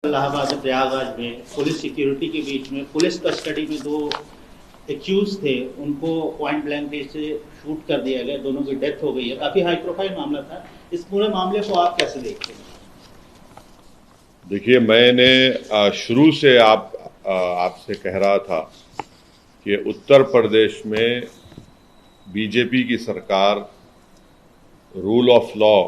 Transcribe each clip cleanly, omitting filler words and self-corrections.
इलाहाबाद प्रयागराज में police security के बीच में पुलिस कस्टडी में दो एक्यूज थे, उनको पॉइंट ब्लैंक रेंज से शूट कर दिया गया, दोनों की डेथ हो गई है। काफी हाई प्रोफाइल मामला था। इस पूरे मामले को आप कैसे देखते हैं? देखिए, मैंने शुरू से आपसे कह रहा था कि उत्तर प्रदेश में बीजेपी की सरकार रूल ऑफ लॉ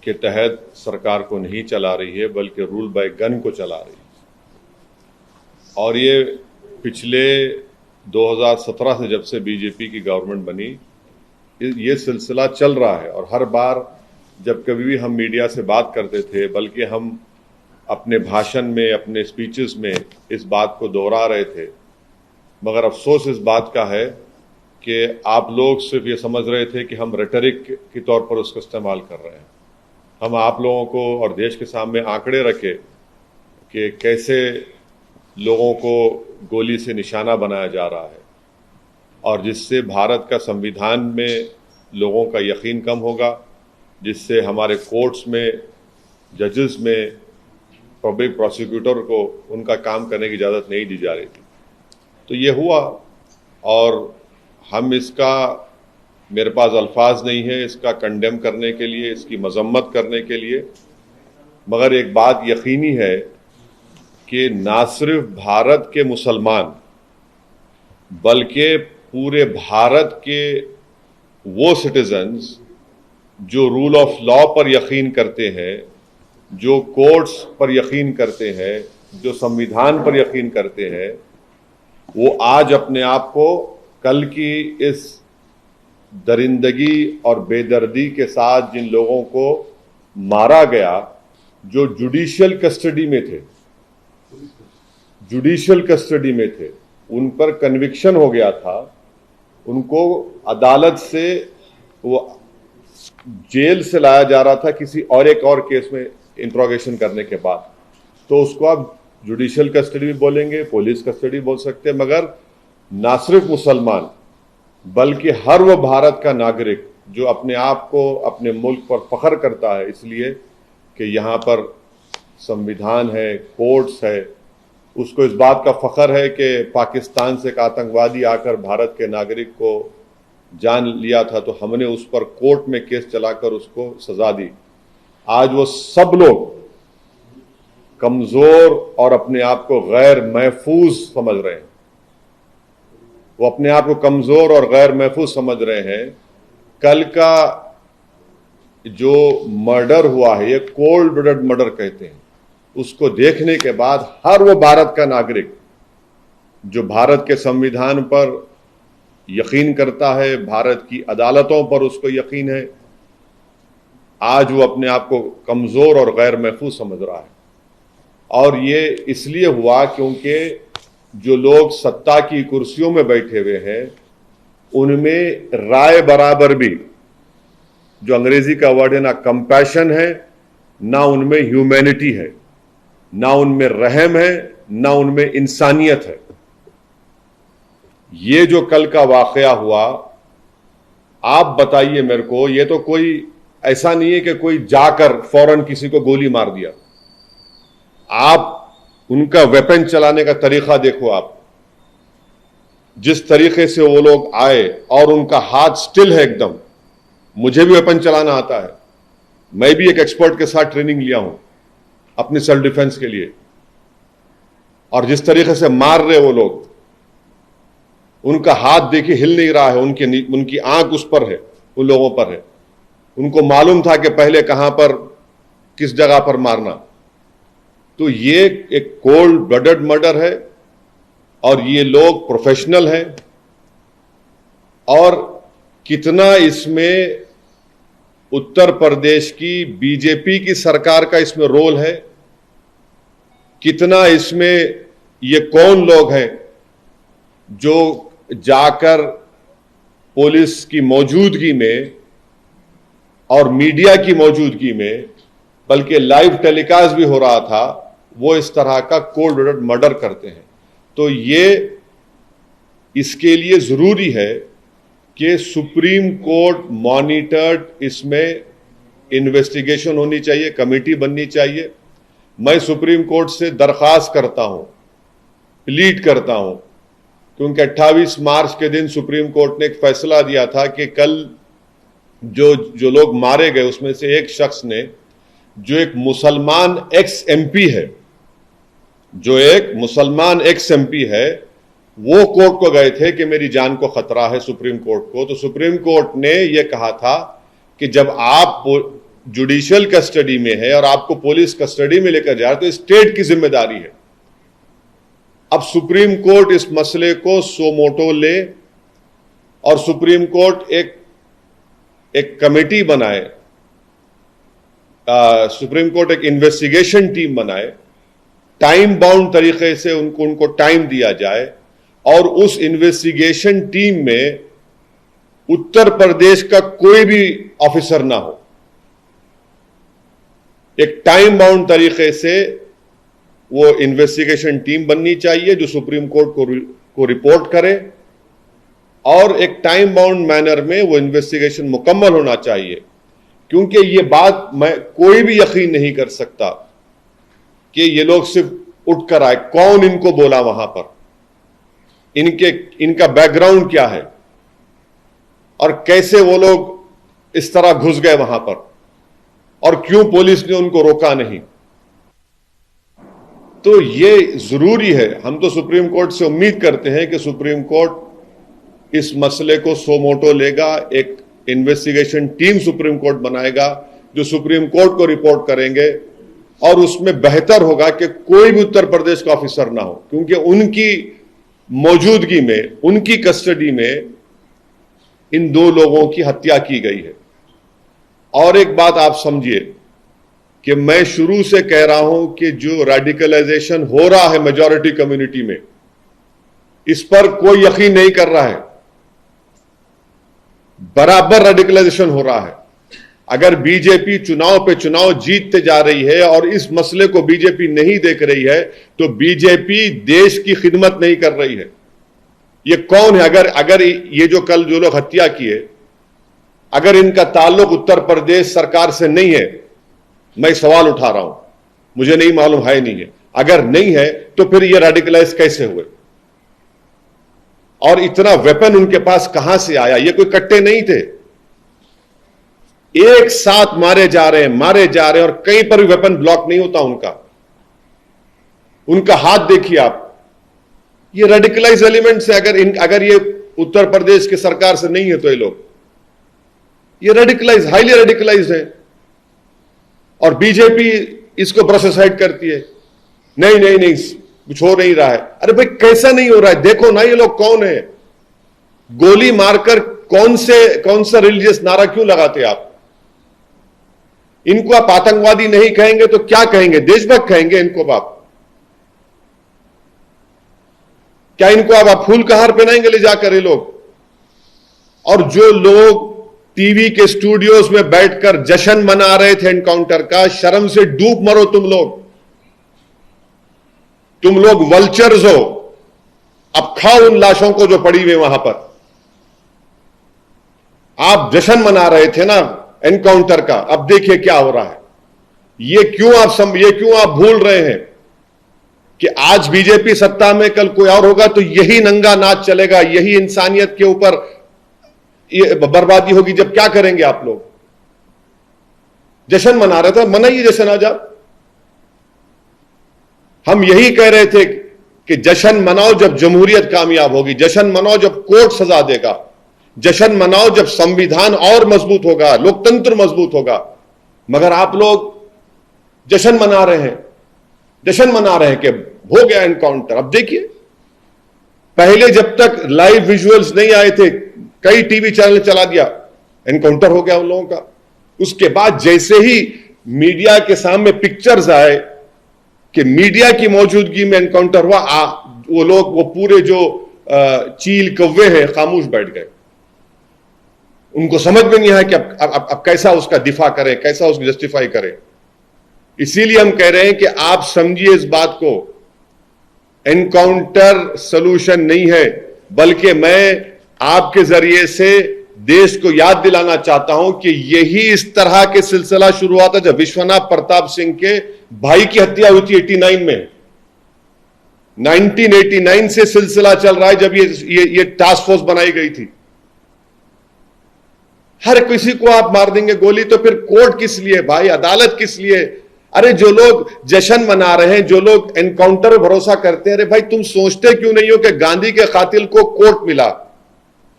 के तहत सरकार को नहीं चला रही है, बल्कि रूल बाय गन को चला रही है। और ये पिछले 2017 से जब से बीजेपी की गवर्नमेंट बनी, ये सिलसिला चल रहा है। और हर बार जब कभी भी हम मीडिया से बात करते थे, बल्कि हम अपने भाषण में, अपने स्पीचेस में इस बात को दोहरा रहे थे। मगर अफसोस इस बात का है कि आप लोग सिर्फ ये समझ रहे थे कि हम रेटरिक के तौर पर उसका इस्तेमाल कर रहे हैं। हम आप लोगों को और देश के सामने आंकड़े रखे कि कैसे लोगों को गोली से निशाना बनाया जा रहा है, और जिससे भारत का संविधान में लोगों का यकीन कम होगा, जिससे हमारे कोर्ट्स में, जजेस में, पब्लिक प्रोसिक्यूटर को उनका काम करने की इजाज़त नहीं दी जा रही थी। तो ये हुआ, और हम इसका, मेरे पास अल्फाज नहीं है इसका कंडेम करने के लिए, इसकी मजम्मत करने के लिए। मगर एक बात यकीनी है कि ना सिर्फ भारत के मुसलमान, बल्कि पूरे भारत के वो सिटीजन्स जो रूल ऑफ लॉ पर यकीन करते हैं, जो कोर्ट्स पर यकीन करते हैं, जो संविधान पर यकीन करते हैं, वो आज अपने आप को कल की इस दरिंदगी और बेदर्दी के साथ जिन लोगों को मारा गया, जो जुडिशियल कस्टडी में थे, उन पर कन्विक्शन हो गया था, उनको अदालत से, वो जेल से लाया जा रहा था किसी और एक और केस में इंट्रोगेशन करने के बाद। तो उसको आप जुडिशियल कस्टडी भी बोलेंगे, पुलिस कस्टडी बोल सकते हैं। मगर ना सिर्फ मुसलमान, बल्कि हर वो भारत का नागरिक जो अपने आप को, अपने मुल्क पर फख्र करता है इसलिए कि यहाँ पर संविधान है, कोर्ट्स है, उसको इस बात का फख्र है कि पाकिस्तान से एक आतंकवादी आकर भारत के नागरिक को जान लिया था, तो हमने उस पर कोर्ट में केस चलाकर उसको सजा दी। आज वो सब लोग कमजोर और अपने आप को गैर महफूज समझ रहे हैं। वो अपने आप को कमजोर और गैर महफूज समझ रहे हैं। कल का जो मर्डर हुआ है, ये कोल्ड ब्लडेड मर्डर कहते हैं, उसको देखने के बाद हर वो भारत का नागरिक जो भारत के संविधान पर यकीन करता है, भारत की अदालतों पर उसको यकीन है, आज वो अपने आप को कमजोर और गैर महफूज समझ रहा है। और ये इसलिए हुआ क्योंकि जो लोग सत्ता की कुर्सियों में बैठे हुए हैं, उनमें राय बराबर भी, जो अंग्रेजी का वर्ड है, ना कंपैशन है, ना उनमें ह्यूमैनिटी है, ना उनमें रहम है, ना उनमें इंसानियत है। ये जो कल का वाकया हुआ, आप बताइए मेरे को, ये तो कोई ऐसा नहीं है कि कोई जाकर फौरन किसी को गोली मार दिया। आप उनका वेपन चलाने का तरीका देखो, आप जिस तरीके से वो लोग आए, और उनका हाथ स्टिल है एकदम। मुझे भी वेपन चलाना आता है, मैं भी एक एक्सपर्ट के साथ ट्रेनिंग लिया हूं अपनी सेल्फ डिफेंस के लिए। और जिस तरीके से मार रहे वो लोग, उनका हाथ देखिए हिल नहीं रहा है, उनकी आंख उस पर है, उन लोगों पर है। उनको मालूम था कि पहले कहां पर, किस जगह पर मारना। तो ये एक कोल्ड ब्लडेड मर्डर है, और ये लोग प्रोफेशनल हैं। और कितना इसमें उत्तर प्रदेश की बीजेपी की सरकार का इसमें रोल है, कितना इसमें, ये कौन लोग हैं जो जाकर पुलिस की मौजूदगी में और मीडिया की मौजूदगी में, बल्कि लाइव टेलीकास्ट भी हो रहा था, वो इस तरह का कोल्ड ब्लडेड मर्डर करते हैं। तो ये, इसके लिए जरूरी है कि सुप्रीम कोर्ट मॉनिटर्ड इसमें इन्वेस्टिगेशन होनी चाहिए, कमेटी बननी चाहिए, मैं सुप्रीम कोर्ट से दरखास्त करता हूं, प्लीड करता हूं, क्योंकि 28 मार्च के दिन सुप्रीम कोर्ट ने एक फैसला दिया था कि कल जो लोग मारे गए उसमें से एक शख्स ने, जो एक मुसलमान एक्स एमपी है, वो कोर्ट को गए थे कि मेरी जान को खतरा है सुप्रीम कोर्ट को। तो सुप्रीम कोर्ट ने यह कहा था कि जब आप जुडिशियल कस्टडी में है और आपको पुलिस कस्टडी में लेकर जा रहे तो स्टेट की जिम्मेदारी है। अब सुप्रीम कोर्ट इस मसले को सो मोटो ले और सुप्रीम कोर्ट एक कमेटी बनाए, सुप्रीम कोर्ट एक इन्वेस्टिगेशन टीम बनाए, टाइम बाउंड तरीके से उनको टाइम दिया जाए और उस इन्वेस्टिगेशन टीम में उत्तर प्रदेश का कोई भी ऑफिसर ना हो। एक टाइम बाउंड तरीके से वो इन्वेस्टिगेशन टीम बननी चाहिए जो सुप्रीम कोर्ट को रिपोर्ट करे और एक टाइम बाउंड मैनर में वो इन्वेस्टिगेशन मुकम्मल होना चाहिए। क्योंकि ये बात मैं कोई भी यकीन नहीं कर सकता कि ये लोग सिर्फ उठकर आए, कौन इनको बोला वहां पर, इनका बैकग्राउंड क्या है और कैसे वो लोग इस तरह घुस गए वहां पर और क्यों पुलिस ने उनको रोका नहीं। तो ये जरूरी है। हम तो सुप्रीम कोर्ट से उम्मीद करते हैं कि सुप्रीम कोर्ट इस मसले को सो मोटो लेगा, एक इन्वेस्टिगेशन टीम सुप्रीम कोर्ट बनाएगा जो सुप्रीम कोर्ट को रिपोर्ट करेंगे और उसमें बेहतर होगा कि कोई भी उत्तर प्रदेश का ऑफिसर ना हो, क्योंकि उनकी मौजूदगी में, उनकी कस्टडी में इन दो लोगों की हत्या की गई है। और एक बात आप समझिए कि मैं शुरू से कह रहा हूं कि जो रेडिकलाइजेशन हो रहा है मेजॉरिटी कम्युनिटी में, इस पर कोई यकीन नहीं कर रहा है। बराबर रेडिकलाइजेशन हो रहा है। अगर बीजेपी चुनाव पे चुनाव जीतते जा रही है और इस मसले को बीजेपी नहीं देख रही है तो बीजेपी देश की खिदमत नहीं कर रही है। ये कौन है? अगर ये जो लोग हत्या किए, अगर इनका ताल्लुक उत्तर प्रदेश सरकार से नहीं है, मैं सवाल उठा रहा हूं, मुझे नहीं मालूम है नहीं है, अगर नहीं है तो फिर ये रेडिकलाइज कैसे हुए और इतना वेपन उनके पास कहां से आया? ये कोई कट्टे नहीं थे, एक साथ मारे जा रहे हैं और कहीं पर भी वेपन ब्लॉक नहीं होता उनका हाथ देखिए आप। ये रेडिकलाइज एलिमेंट से अगर ये उत्तर प्रदेश की सरकार से नहीं है तो ये रेडिकलाइज, हाईली रेडिकलाइज है और बीजेपी इसको प्रोसेसाइड करती है। नहीं कुछ हो नहीं रहा है। अरे भाई कैसा नहीं हो रहा है? देखो ना ये लोग कौन है। गोली मारकर कौन सा रिलीजियस नारा क्यों लगाते आप? इनको आप आतंकवादी नहीं कहेंगे तो क्या कहेंगे? देशभक्त कहेंगे इनको आप? क्या इनको आप फूल का हार पहनाएंगे ले जाकर ये लोग? और जो लोग टीवी के स्टूडियोज में बैठकर जश्न मना रहे थे एनकाउंटर का, शर्म से डूब मरो तुम लोग वल्चर्स हो। अब खाओ उन लाशों को जो पड़ी हुई वहां पर। आप जश्न मना रहे थे ना एनकाउंटर का, अब देखिए क्या हो रहा है। ये क्यों आप भूल रहे हैं कि आज बीजेपी सत्ता में, कल कोई और होगा तो यही नंगा नाच चलेगा, यही इंसानियत के ऊपर ये बर्बादी होगी। जब क्या करेंगे आप लोग? जश्न मना रहे थे, मनाइए जश्न आज आप। हम यही कह रहे थे कि जश्न मनाओ जब जमहूरियत कामयाब होगी, जश्न मनाओ जब कोर्ट सजा देगा, जश्न मनाओ जब संविधान और मजबूत होगा, लोकतंत्र मजबूत होगा। मगर आप लोग जश्न मना रहे हैं कि हो गया एनकाउंटर। अब देखिए, पहले जब तक लाइव विजुअल्स नहीं आए थे, कई टीवी चैनल चला दिया, एनकाउंटर हो गया उन लोगों का। उसके बाद जैसे ही मीडिया के सामने पिक्चर्स आए कि मीडिया की मौजूदगी में एनकाउंटर हुआ, वो लोग, वो पूरे जो चील कौवे हैं, खामोश बैठ गए। उनको समझ में नहीं आया कि अब कैसा उसका दिफा करें, कैसा उसको जस्टिफाई करें। इसीलिए हम कह रहे हैं कि आप समझिए इस बात को, एनकाउंटर सलूशन नहीं है, बल्कि मैं आपके जरिए से देश को याद दिलाना चाहता हूं कि यही इस तरह के सिलसिला शुरू हुआ था जब विश्वनाथ प्रताप सिंह के भाई की हत्या हुई थी 89 में। 1989 से सिलसिला चल रहा है जब ये टास्क फोर्स बनाई गई थी। हर किसी को आप मार देंगे गोली, तो फिर कोर्ट किस लिए भाई, अदालत किस लिए? अरे जो लोग जश्न मना रहे हैं, जो लोग एनकाउंटर पर भरोसा करते हैं, अरे भाई तुम सोचते क्यों नहीं हो कि गांधी के कातिल को कोर्ट मिला,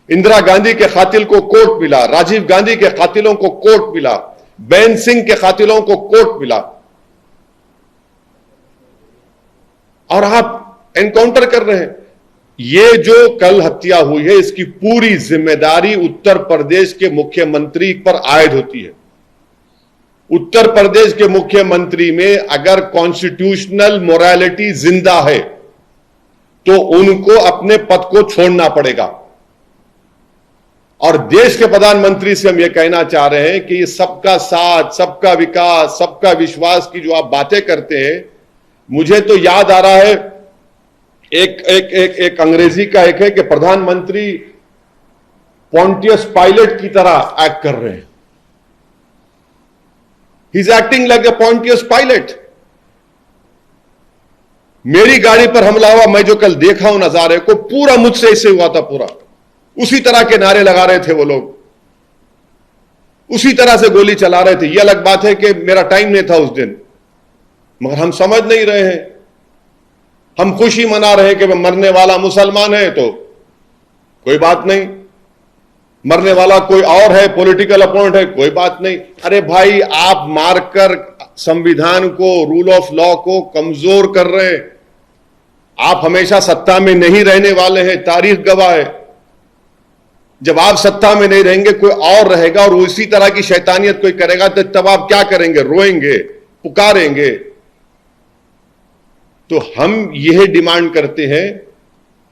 इंदिरा गांधी के कातिल को कोर्ट मिला, राजीव गांधी के कातिलों को कोर्ट मिला, बेन सिंह के कातिलों को कोर्ट मिला, और आप एनकाउंटर कर रहे हैं। ये जो कल हत्या हुई है इसकी पूरी जिम्मेदारी उत्तर प्रदेश के मुख्यमंत्री पर आयद होती है। उत्तर प्रदेश के मुख्यमंत्री में अगर कॉन्स्टिट्यूशनल मोरालिटी जिंदा है तो उनको अपने पद को छोड़ना पड़ेगा। और देश के प्रधानमंत्री से हम यह कहना चाह रहे हैं कि ये सबका साथ, सबका विकास, सबका विश्वास की जो आप बातें करते हैं, मुझे तो याद आ रहा है एक अंग्रेजी का एक है कि प्रधानमंत्री पॉन्टियस पायलट की तरह एक्ट कर रहे हैं। He is acting like a Pontius Pilate. मेरी गाड़ी पर हमला हुआ, मैं जो कल देखा हूं नजारे को, पूरा मुझसे ऐसे हुआ था, पूरा उसी तरह के नारे लगा रहे थे वो लोग, उसी तरह से गोली चला रहे थे। यह अलग बात है कि मेरा टाइम नहीं था उस दिन, मगर हम समझ नहीं रहे हैं। हम खुशी मना रहे हैं कि मरने वाला मुसलमान है तो कोई बात नहीं, मरने वाला कोई और है, पॉलिटिकल अपोनेंट है, कोई बात नहीं। अरे भाई आप मारकर संविधान को, रूल ऑफ लॉ को कमजोर कर रहे हैं। आप हमेशा सत्ता में नहीं रहने वाले हैं, तारीख गवाह है। जब आप सत्ता में नहीं रहेंगे कोई और रहेगा और उसी तरह की शैतानियत कोई करेगा, तो तब आप क्या करेंगे? रोएंगे, पुकारेंगे। तो हम यह डिमांड करते हैं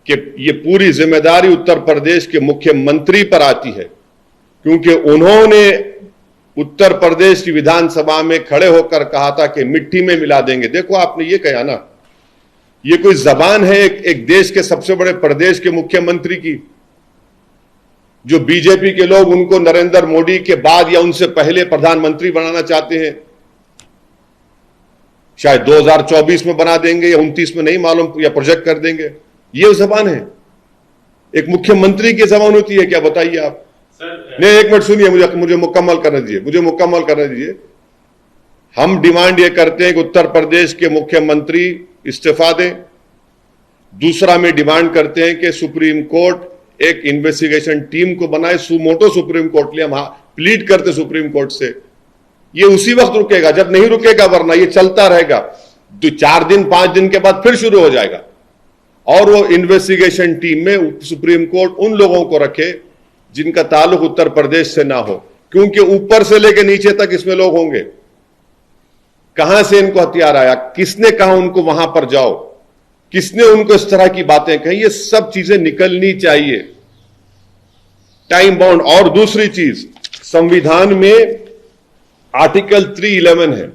कि यह पूरी जिम्मेदारी उत्तर प्रदेश के मुख्यमंत्री पर आती है, क्योंकि उन्होंने उत्तर प्रदेश की विधानसभा में खड़े होकर कहा था कि मिट्टी में मिला देंगे। देखो आपने ये कहा ना, ये कोई जबान है एक देश के सबसे बड़े प्रदेश के मुख्यमंत्री की, जो बीजेपी के लोग उनको नरेंद्र मोदी के बाद या उनसे पहले प्रधानमंत्री बनाना चाहते हैं। शायद 2024 में बना देंगे या 29 में, नहीं मालूम, या प्रोजेक्ट कर देंगे। ये जबान है, एक मुख्यमंत्री की जबान होती है क्या? बताइए आप। नहीं, एक मिनट सुनिए, मुझे मुकम्मल करने दीजिए। हम डिमांड ये करते हैं कि उत्तर प्रदेश के मुख्यमंत्री इस्तीफा दें। दूसरा में डिमांड करते हैं कि सुप्रीम कोर्ट एक इन्वेस्टिगेशन टीम को बनाए, सुमोटो सुप्रीम कोर्ट लिए। हम प्लीड करते सुप्रीम कोर्ट से, ये उसी वक्त रुकेगा जब नहीं रुकेगा, वरना ये चलता रहेगा। 4 दिन 5 दिन के बाद फिर शुरू हो जाएगा। और वो इन्वेस्टिगेशन टीम में सुप्रीम कोर्ट उन लोगों को रखे जिनका ताल्लुक उत्तर प्रदेश से ना हो, क्योंकि ऊपर से लेकर नीचे तक इसमें लोग होंगे। कहां से इनको हथियार आया, किसने कहा उनको वहां पर जाओ, किसने उनको इस तरह की बातें कही, ये सब चीजें निकलनी चाहिए, टाइम बाउंड। और दूसरी चीज, संविधान में आर्टिकल 311 है,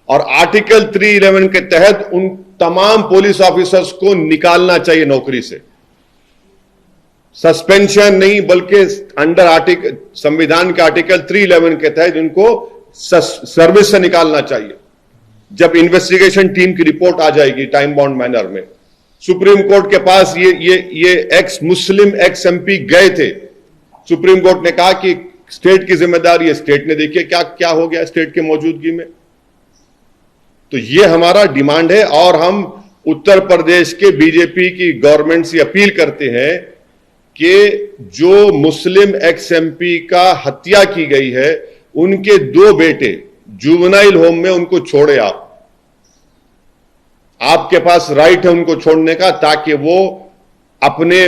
और आर्टिकल 311 के तहत उन तमाम पुलिस ऑफिसर्स को निकालना चाहिए नौकरी से। सस्पेंशन नहीं, बल्कि अंडर आर्टिकल, संविधान के आर्टिकल 311 के तहत उनको सर्विस से निकालना चाहिए। जब इन्वेस्टिगेशन टीम की रिपोर्ट आ जाएगी टाइम बाउंड मैनर में, सुप्रीम कोर्ट के पास ये एक्स मुस्लिम एक्स एमपी गए थे। सुप्रीम कोर्ट ने कहा कि स्टेट की जिम्मेदारी है, स्टेट ने देखिए क्या क्या हो गया स्टेट की मौजूदगी में। तो ये हमारा डिमांड है, और हम उत्तर प्रदेश के बीजेपी की गवर्नमेंट से अपील करते हैं कि जो मुस्लिम एक्स एमपी का हत्या की गई है, उनके 2 बेटे जुवेनाइल होम में, उनको छोड़े आप। आपके पास राइट है उनको छोड़ने का, ताकि वो अपने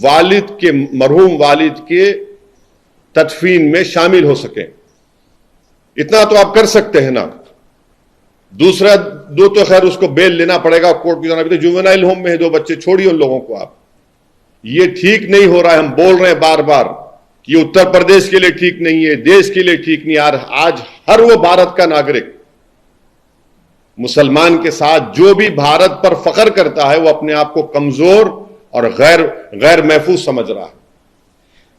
वालिद के, मरहूम वालिद के तदफीन में शामिल हो सके। इतना तो आप कर सकते हैं ना। दूसरा 2 तो खैर उसको बेल लेना पड़ेगा कोर्ट की, तो जुवेनाइल होम में है 2 बच्चे, छोड़िए उन लोगों को आप। ये ठीक नहीं हो रहा है। हम बोल रहे हैं बार बार कि ये उत्तर प्रदेश के लिए ठीक नहीं है, देश के लिए ठीक नहीं। आज हर वो भारत का नागरिक, मुसलमान के साथ जो भी भारत पर फख्र करता है, वो अपने आप को कमजोर और गैर महफूज समझ रहा है।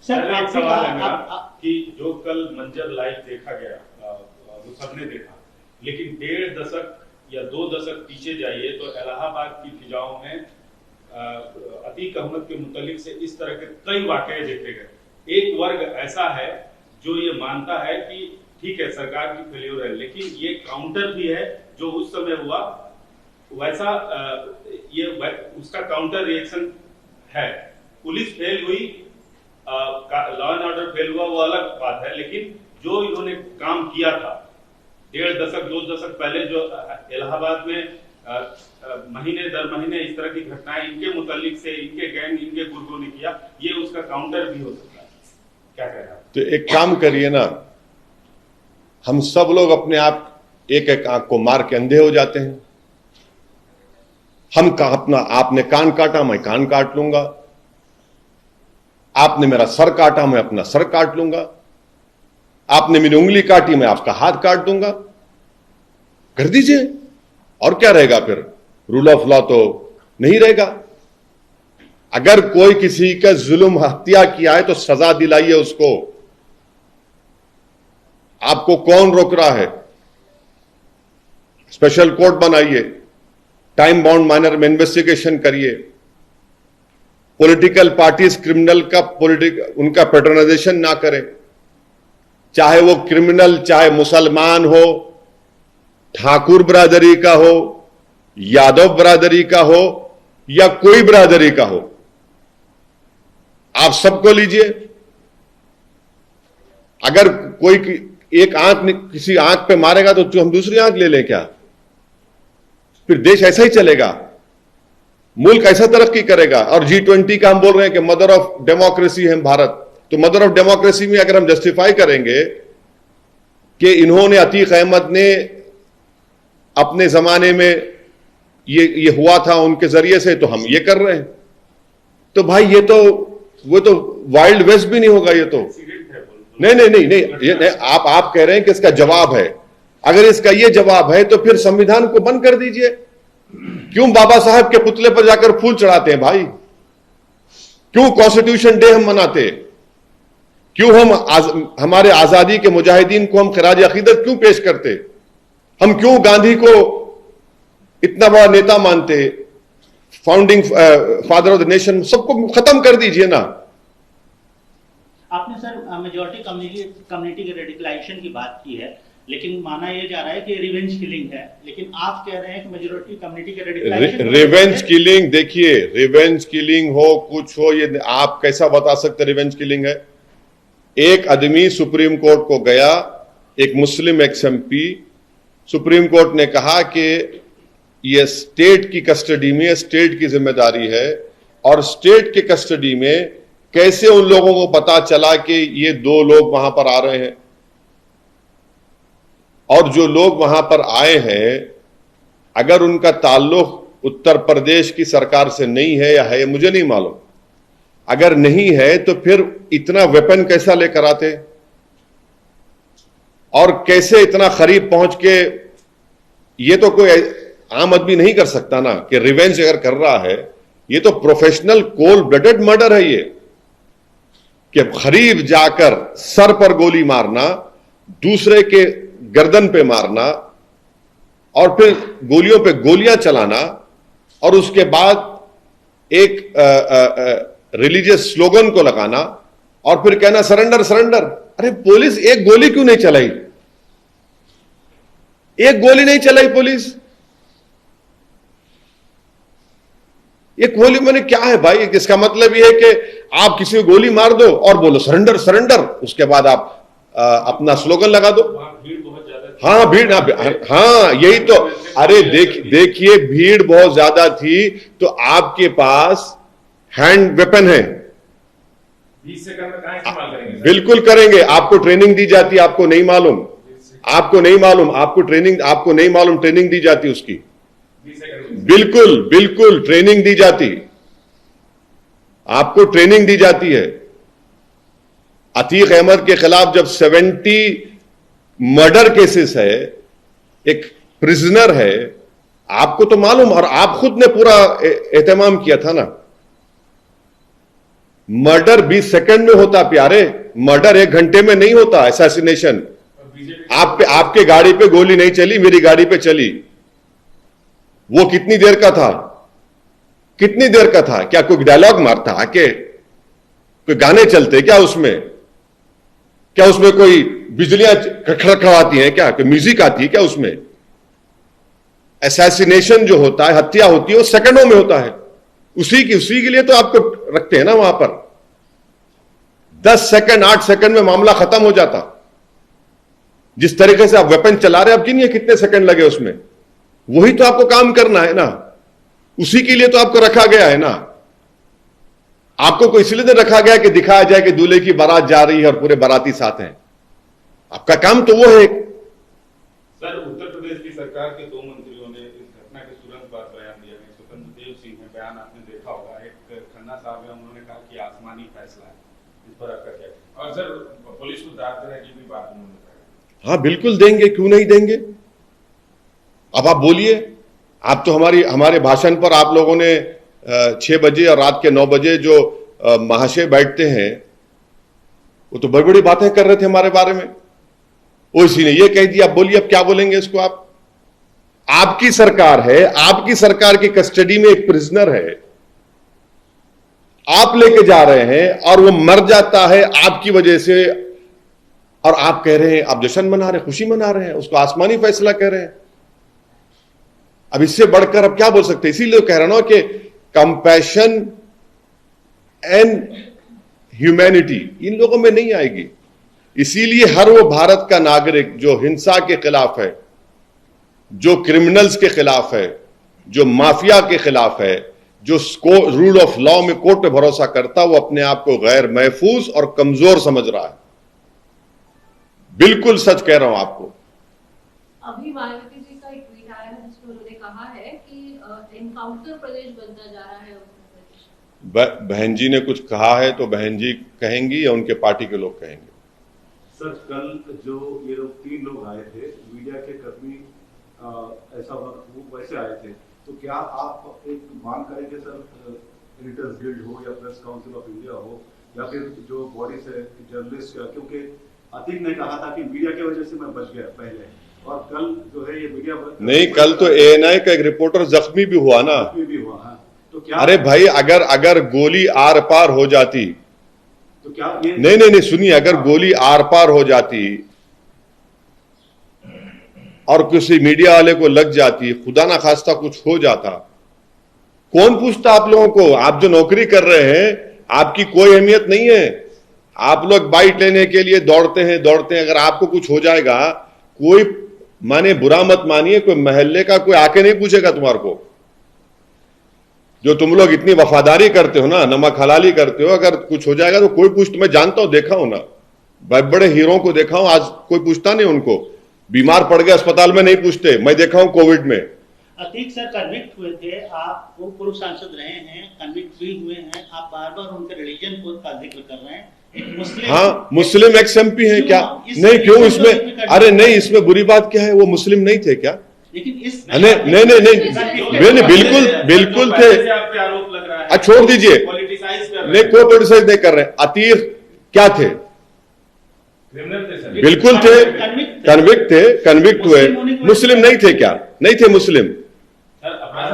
सर एक सवाल है मेरा कि जो कल मंजर लाइव देखा गया वो सबने देखा, लेकिन 1.5 दशक या 2 दशक पीछे जाइए तो इलाहाबाद की फिजाओं में अतीक अहमद के मुतालिक से इस तरह के कई वाकये देखे गए। एक वर्ग ऐसा है जो ये मानता है कि ठीक है सरकार की फेल्योर है, लेकिन ये काउंटर भी है जो उस समय हुआ वैसा ये उसका काउंटर रिएक्शन है। पुलिस फेल हुई, लॉ एंड ऑर्डर फेल हुआ, वो अलग बात है, लेकिन जो इन्होंने काम किया था 1.5 दशक 2 दशक पहले जो इलाहाबाद में महीने दर महीने इस तरह की घटनाएं इनके मुतालिक से इनके गैंग इनके गुर्गों ने किया, ये उसका काउंटर भी हो सकता है। क्या कह रहा है? तो एक काम करिए ना, हम सब लोग अपने आप एक एक आंख को मार के अंधे हो जाते हैं। हम अपना आपने कान काटा मैं कान काट लूंगा, आपने मेरा सर काटा मैं अपना सर काट लूंगा, आपने मेरी उंगली काटी मैं आपका हाथ काट दूंगा। कर दीजिए, और क्या रहेगा फिर? रूल ऑफ लॉ तो नहीं रहेगा। अगर कोई किसी का जुल्म हत्या किया है तो सजा दिलाइए उसको। आपको कौन रोक रहा है? स्पेशल कोर्ट बनाइए, टाइम बाउंड मैनर में इन्वेस्टिगेशन करिए। पॉलिटिकल पार्टीज क्रिमिनल का उनका पैटर्नाइजेशन ना करें, चाहे वो क्रिमिनल चाहे मुसलमान हो, ठाकुर बरादरी का हो, यादव बरादरी का हो या कोई बरादरी का हो, आप सबको लीजिए। अगर कोई एक आंख किसी आंख पे मारेगा तो हम दूसरी आंख ले लें क्या? फिर देश ऐसा ही चलेगा, मुल्क ऐसा तरक्की करेगा। और G20 का हम बोल रहे हैं कि मदर ऑफ डेमोक्रेसी है भारत, तो मदर ऑफ डेमोक्रेसी में अगर हम जस्टिफाई करेंगे कि इन्होंने अतीक अहमद ने अपने जमाने में ये हुआ था उनके जरिए से, तो हम ये कर रहे हैं, तो भाई ये तो वो तो वाइल्ड वेस्ट भी नहीं होगा। ये तो नहीं, आप कह रहे हैं कि इसका जवाब है। अगर इसका ये जवाब है तो फिर संविधान को बंद कर दीजिए। क्यों बाबा साहब के पुतले पर जाकर फूल चढ़ाते हैं भाई? क्यों कॉन्स्टिट्यूशन डे हम मनाते? क्यों हम हमारे आजादी के मुजाहिदीन को हम खराज अकीदत क्यों पेश करते? हम क्यों गांधी को इतना बड़ा नेता मानते, founding father of the nation? सबको खत्म कर दीजिए ना। आपने सर मेजॉरिटी कम्युनिटी के रेडिकलाइजेशन की बात की है, लेकिन माना यह जा रहा है कि रिवेंज किलिंग है, लेकिन आप कह रहे हैं कि मेजॉरिटी कम्युनिटी के रेडिकलाइजेशन रिवेंज किलिंग, देखिए रिवेंज किलिंग हो कुछ हो, ये आप कैसा बता सकते रिवेंज किलिंग है? एक आदमी सुप्रीम कोर्ट को गया, एक मुस्लिम एक्स-एमपी, सुप्रीम कोर्ट ने कहा कि ये स्टेट की कस्टडी में, स्टेट की जिम्मेदारी है, और स्टेट की कस्टडी में कैसे उन लोगों को पता चला कि ये 2 लोग वहां पर आ रहे हैं? और जो लोग वहां पर आए हैं, अगर उनका ताल्लुक उत्तर प्रदेश की सरकार से नहीं है या है, मुझे नहीं मालूम। अगर नहीं है तो फिर इतना वेपन कैसा लेकर आते, और कैसे इतना करीब पहुंच के? ये तो कोई आम आदमी नहीं कर सकता ना कि रिवेंज अगर कर रहा है। ये तो प्रोफेशनल कोल्ड ब्लडेड मर्डर है ये, कि करीब जाकर सर पर गोली मारना, दूसरे के गर्दन पे मारना, और फिर गोलियों पे गोलियां चलाना, और उसके बाद एक रिलीजियस स्लोगन को लगाना, और फिर कहना सरेंडर सरेंडर। अरे पुलिस एक गोली क्यों नहीं चलाई? एक गोली नहीं चलाई पुलिस। ये गोली मैंने क्या है भाई? इसका मतलब ये है कि आप किसी को गोली मार दो और बोलो सरेंडर सरेंडर, उसके बाद आप अपना स्लोगन लगा दो। भीड़ बहुत ज्यादा, हाँ भीड़, हाँ यही तो। अरे देखिए भीड़ बहुत ज्यादा थी, तो आपके पास हैंड वेपन है, 20 सेकंड में कहां इस्तेमाल करेंगे? बिल्कुल करेंगे। आपको ट्रेनिंग दी जाती, आपको नहीं मालूम, आपको नहीं मालूम, आपको नहीं मालूम ट्रेनिंग दी जाती उसकी। 20 सेकंड बिल्कुल बिल्कुल ट्रेनिंग दी जाती, आपको ट्रेनिंग दी जाती है। अतीक अहमद के खिलाफ जब 70 मर्डर केसेस है, एक प्रिजनर है, आपको तो मालूम, और आप खुद ने पूरा एहतमाम किया था ना। मर्डर 20 सेकंड में होता प्यारे, मर्डर 1 घंटे में नहीं होता। असैसिनेशन, आपके गाड़ी पे गोली नहीं चली, मेरी गाड़ी पे चली, वो कितनी देर का था? कितनी देर का था? क्या कोई डायलॉग मारता आके? कोई गाने चलते क्या उसमें? क्या उसमें कोई बिजलियां खड़खड़ाती हैं क्या? कोई म्यूजिक आती है क्या उसमें? असैसिनेशन जो होता है, हत्या होती है, वो सेकंडों में होता है। उसी के लिए तो आपको रखते हैं ना वहां पर। 10 सेकंड 8 सेकंड में मामला खत्म हो जाता। जिस तरीके से आप वेपन चला रहे हैं, अब गिनिए कितने सेकंड लगे उसमें। वही तो आपको काम करना है ना, उसी के लिए तो आपको रखा गया है ना। आपको कोई इसलिए तो रखा गया कि दिखाया जाए कि दूल्हे की बारात जा रही है और पूरे बाराती साथ हैं। आपका काम तो वो है। सर, उत्तर प्रदेश की सरकार के 2 मंत्रियों ने इस घटना के तुरंत बाद बयान दिया है। स्वतंत्र देव सिंह ने बयान आपने देखा होगा, एक खन्ना साहब है, उन्होंने कहा कि आसमानी फैसला है। इस पर आपका क्या? और सर, पुलिस को दाद देने की भी बात उन्होंने कहा। हाँ बिल्कुल देंगे, क्यों नहीं देंगे। अब आप बोलिए, आप तो हमारे भाषण पर आप लोगों ने 6 बजे और रात के 9 बजे जो महाशय बैठते हैं, वो तो बड़ी बड़ी बातें कर रहे थे हमारे बारे में। वो इसी ने ये कह दिया। अब बोलिए, अब क्या बोलेंगे इसको आप? आपकी सरकार है, आपकी सरकार की कस्टडी में एक प्रिजनर है, आप लेके जा रहे हैं और वो मर जाता है आपकी वजह से, और आप कह रहे हैं, आप जश्न मना रहे हैं, खुशी मना रहे हैं, उसको आसमानी फैसला कह रहे हैं। अब इससे बढ़कर अब क्या बोल सकते हैं? इसीलिए कह रहा हूं कि कंपैशन एंड ह्यूमैनिटी इन लोगों में नहीं आएगी। इसीलिए हर वो भारत का नागरिक जो हिंसा के खिलाफ है, जो क्रिमिनल्स के खिलाफ है, जो माफिया के खिलाफ है, जो रूल ऑफ लॉ में कोर्ट पे भरोसा करता, वो अपने आप को गैर महफूज और कमजोर समझ रहा है। बिल्कुल सच कह रहा हूं आपको। अभी मायावती जी का एक ट्वीट आया है जिसमें उन्होंने कहा है कि एनकाउंटर प्रदेश बनता जा रहा है उत्तर प्रदेश। बहन जी ने कुछ कहा है तो बहन जी कहेंगी या उनके पार्टी के लोग कहेंगे? सर, कल जो ये लोग 3 लोग आए थे, मीडिया के कर्मी, ऐसा वो वैसे आए थे, तो क्या आप एक मांग करेंगे सर, एडिटर्स गिल्ड हो या प्रेस काउंसिल ऑफ इंडिया हो या फिर जो बॉडी से जर्नलिस्ट, क्योंकि अतीक ने कहा था कि मीडिया की वजह से मैं बच गया पहले, और कल जो है ये मीडिया नहीं, कल तो एएनआई का एक रिपोर्टर जख्मी भी हुआ ना। जख्मी भी हुआ है, तो क्या? अरे भाई, अगर गोली आर पार हो जाती तो क्या ये नहीं सुनिए, अगर गोली आर पार हो जाती और किसी मीडिया वाले को लग जाती, खुदा ना खास्ता कुछ हो जाता, कौन पूछता आप लोगों को? आप जो नौकरी कर रहे हैं, आपकी कोई अहमियत नहीं है। आप लोग बाइट लेने के लिए दौड़ते हैं। अगर आपको कुछ हो जाएगा, कोई माने बुरा मत मानिए, कोई मोहल्ले का कोई आके नहीं पूछेगा तुम्हारे को। जो तुम लोग इतनी वफादारी करते हो ना, नमक हलाली करते हो, अगर कुछ हो जाएगा तो कोई पूछ, मैं जानता हूं, देखा हूं ना, बड़े बड़े हीरो को देखा हूं, आज कोई पूछता नहीं उनको। बीमार पड़ गए अस्पताल में नहीं पूछते, मैं देखा हूं कोविड में। अतीक सर कन्विक्ट हुए थे, आप वो पूर्व सांसद रहे हैं, कन्विक्ट भी हुए हैं, आप बार बार उनके रिलीजन का जिक्र कर रहे हैं। मुस्लिम, हाँ, मुस्लिम एक्स एमपी है क्या? नहीं, क्यों इसमें? अरे नहीं, इसमें बुरी बात क्या है? वो मुस्लिम नहीं थे क्या? लेकिन इस नहीं, बिल्कुल थे। आरोप लग रहा है, छोड़ दीजिए, नहीं, कोई पोलिटिसाइज नहीं कर रहे। अतीक क्या थे? बिल्कुल थे, कन्विक्ट हुए। मुस्लिम नहीं थे क्या? नहीं थे मुस्लिम।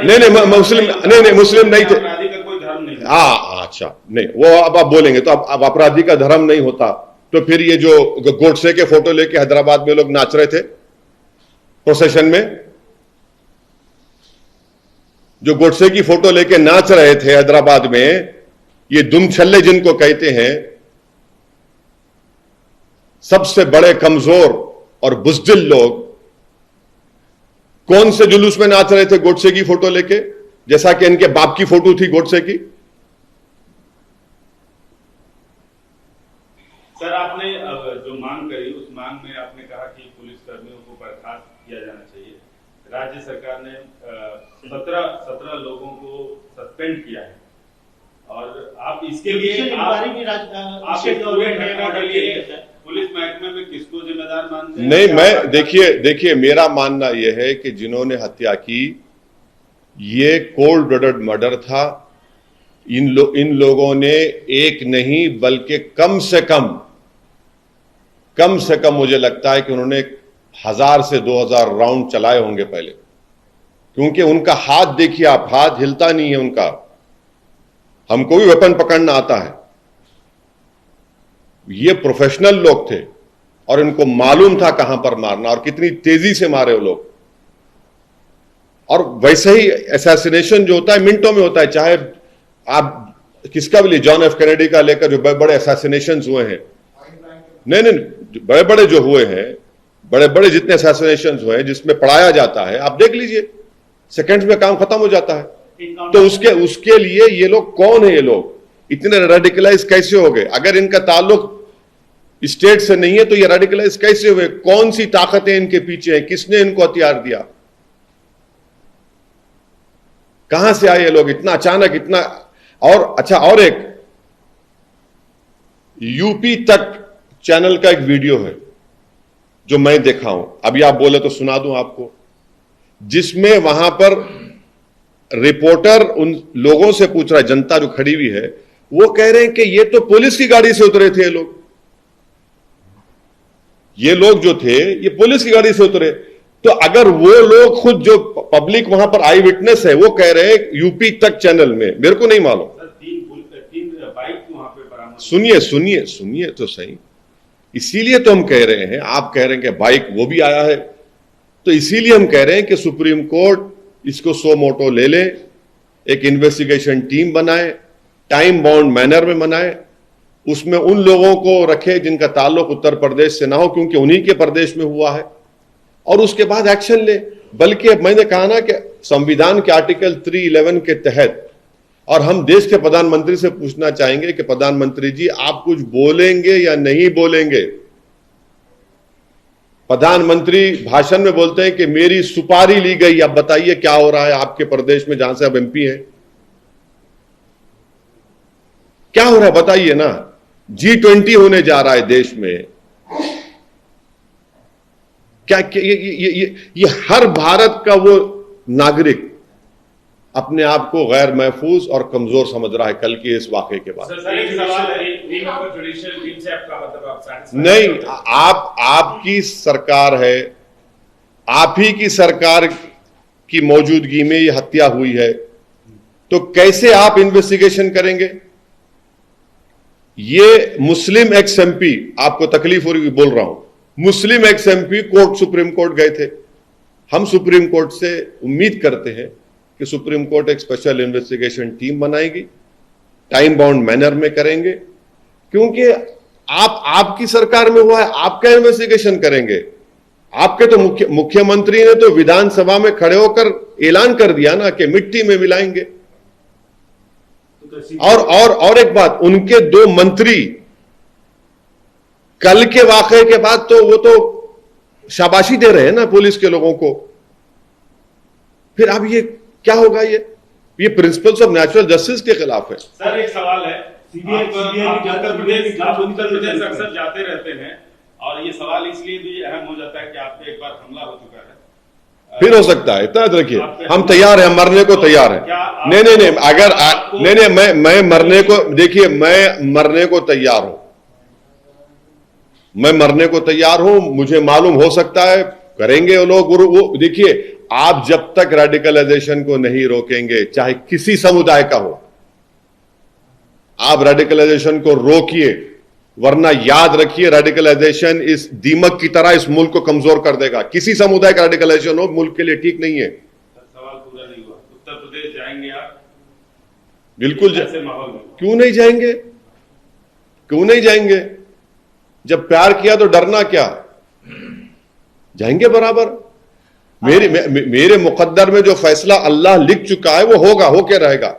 नहीं, मुस्लिम नहीं थे। हाँ, अच्छा, नहीं, वो अब आप बोलेंगे तो अब अपराधी का धर्म नहीं होता तो फिर ये जो गोडसे के फोटो लेके हैदराबाद में लोग नाच रहे थे प्रोसेशन में, जो गोडसे की फोटो लेके नाच रहे थे हैदराबाद में, ये दुमछल्ले जिनको कहते हैं, सबसे बड़े कमजोर और बुज़दिल लोग, कौन से जुलूस में नाच रहे थे गोडसे की फोटो लेके, जैसा कि इनके बाप की फोटो थी गोडसे की? सर, आपने जो मांग करी, उस मांग में आपने कहा कि पुलिस कर्मियों को बर्खास्त किया जाना चाहिए। राज्य सरकार ने 17 लोगों को सस्पेंड किया है, और आप इसके लिए पुलिस महकमे में किसको जिम्मेदार मानते हैं? नहीं, मैं देखिए मेरा मानना यह है कि जिन्होंने हत्या की, ये कोल्ड ब्लडेड मर्डर था, इन लोगों ने एक नहीं बल्कि कम से कम मुझे लगता है कि उन्होंने 1000 से 2000 राउंड चलाए होंगे पहले, क्योंकि उनका हाथ देखिए आप, हाथ हिलता नहीं है उनका। हमको भी वेपन पकड़ना आता है। ये प्रोफेशनल लोग थे और इनको मालूम था कहां पर मारना और कितनी तेजी से मारे वो लोग। और वैसे ही असैसिनेशन जो होता है मिनटों में होता है, चाहे आप किसका भी लिए, जॉन एफ कैनेडी का लेकर जो बड़े बड़े असैसिनेशन हुए हैं, नहीं बड़े बड़े जो हुए हैं, बड़े बड़े जितने असैसिनेशन हुए हैं जिसमें पढ़ाया जाता है, आप देख लीजिए सेकंड्स में काम खत्म हो जाता है। तो उसके लिए ये लोग कौन है? ये लोग इतने रेडिकलाइज कैसे हो गए? अगर इनका ताल्लुक स्टेट से नहीं है तो ये रेडिकलाइज कैसे हुए? कौन सी ताकतें इनके पीछे हैं? किसने इनको हथियार दिया? कहां से आए ये लोग इतना अचानक, इतना? और अच्छा, और एक यूपी तक चैनल का एक वीडियो है जो मैं देखा हूं, अभी आप बोले तो सुना दूं आपको, जिसमें वहां पर रिपोर्टर उन लोगों से पूछ रहा है, जनता जो खड़ी हुई है, वो कह रहे हैं कि ये तो पुलिस की गाड़ी से उतरे थे ये लोग जो थे ये पुलिस की गाड़ी से उतरे। तो अगर वो लोग खुद जो पब्लिक वहां पर आई विटनेस है वो कह रहे हैं यूपी तक चैनल में, मेरे को नहीं मालूम। तीन बाइक वहां पे बरामद। सुनिए तो सही, इसीलिए तो हम कह रहे हैं, आप कह रहे हैं कि बाइक वो भी आया है, तो इसीलिए हम कह रहे हैं कि सुप्रीम कोर्ट इसको सो मोटो ले ले, एक इन्वेस्टिगेशन टीम बनाए, टाइम बाउंड मैनर में बनाए, उसमें उन लोगों को रखे जिनका ताल्लुक उत्तर प्रदेश से ना हो, क्योंकि उन्हीं के प्रदेश में हुआ है, और उसके बाद एक्शन ले। बल्कि मैंने कहा ना कि संविधान के आर्टिकल 311 के तहत, और हम देश के प्रधानमंत्री से पूछना चाहेंगे कि प्रधानमंत्री जी आप कुछ बोलेंगे या नहीं बोलेंगे? प्रधानमंत्री भाषण में बोलते हैं कि मेरी सुपारी ली गई, अब बताइए क्या हो रहा है आपके प्रदेश में जहां से आप एमपी हैं? क्या हो रहा है बताइए ना। G20 होने जा रहा है देश में, क्या ये हर भारत का वो नागरिक अपने आप को गैर महफूज और कमजोर समझ रहा है कल के इस वाकये के बाद। नहीं, आपकी सरकार है, आप ही की सरकार की मौजूदगी में ये हत्या हुई है, तो कैसे आप इन्वेस्टिगेशन करेंगे? ये मुस्लिम एक्स एमपी, आपको तकलीफ हो रही बोल रहा हूं, Muslim ex MP court, supreme court गए थे। हम सुप्रीम कोर्ट से उम्मीद करते हैं कि सुप्रीम कोर्ट एक स्पेशल इन्वेस्टिगेशन टीम बनाएगी, टाइम बाउंड मैनर में करेंगे, क्योंकि आपकी सरकार में हुआ है, आप क्या इन्वेस्टिगेशन करेंगे? आपके तो मुख्यमंत्री ने तो विधानसभा में खड़े होकर ऐलान कर दिया ना कि मिट्टी में मिलाएंगे। और एक बात, उनके 2 मंत्री कल के वाकये के बाद तो वो तो शाबाशी दे रहे हैं ना पुलिस के लोगों को। फिर अब ये क्या होगा? ये प्रिंसिपल्स ऑफ नेचुरल जस्टिस के खिलाफ है। सर एक सवाल है, आप उत्तर प्रदेश अक्सर जाते रहते हैं और ये सवाल इसलिए भी अहम हो जाता है कि आप पे एक बार हमला हो चुका है, फिर हो सकता है, इतना याद रखिए, हम तैयार हैं, मरने को तैयार हैं। नहीं, अगर नहीं, मैं मरने को, देखिए मैं मरने को तैयार हूं, मैं मरने को तैयार हूं। मुझे मालूम हो सकता है करेंगे वो लोग, वो देखिए, आप जब तक रेडिकलाइजेशन को नहीं रोकेंगे, चाहे किसी समुदाय का हो, आप रेडिकलाइजेशन को रोकिए, वरना याद रखिए रेडिकलाइजेशन इस दीमक की तरह इस मुल्क को कमजोर कर देगा। किसी समुदाय का रेडिकलाइजेशन हो मुल्क के लिए ठीक नहीं है। सवाल पूरा नहीं हुआ, उत्तर प्रदेश जाएंगे आप? बिल्कुल ऐसे माहौल में क्यों नहीं जाएंगे? क्यों नहीं जाएंगे? जब प्यार किया तो डरना क्या? जाएंगे बराबर। मेरे मुकद्दर में जो फैसला अल्लाह लिख चुका है वो होगा, होके रहेगा।